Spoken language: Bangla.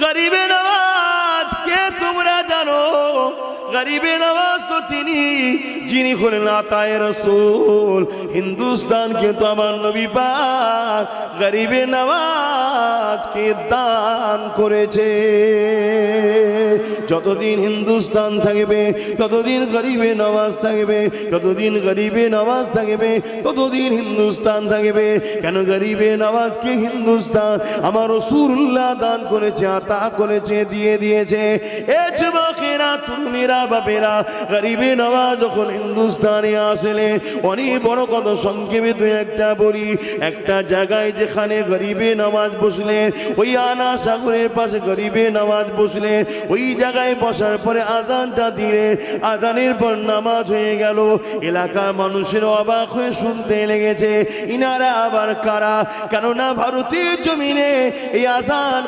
গরিবে নওয়াজ কে তোমরা জানো? গরিবে নওয়াজ তো তিনি যিনি হলেন আতায়ে রাসূল। হিন্দুস্তান কিন্তু আমার নবী পাক গরিবে নওয়াজকে দান করেছে। যতদিন হিন্দুস্তান থাকবে ততদিন গরিবে নওয়াজ থাকবে, যতদিন গরিবে নওয়াজ থাকবে ততদিন হিন্দুস্তান থাকবে। কেন গরিবে নওয়াজকে হিন্দুস্তান আমার রাসূলুল্লাহ দান করেছে, আতা করেছে, দিয়ে দিয়েছে। এ যুবকেরা, তরুণীরা, বাপেরা, গরিবে নওয়াজ যখন হিন্দুস্তানে আসলে অনেক বড় কথা সংক্ষেপে দুই একটা বলি। একটা জায়গায় যেখানে গরিবে নওয়াজ বসলেন, ওই আনা সাগরের পাশে গরিবে নওয়াজ বসলেন। ওই জায়গায় বসার পরে আজানটা দিলেন, আজানের পর নামাজ হয়ে গেল। এলাকার মানুষের অবাক হয়ে শুনতে লেগেছে, ইনারা আবার কারা? কেননা ভারতের জমিনে এই আজান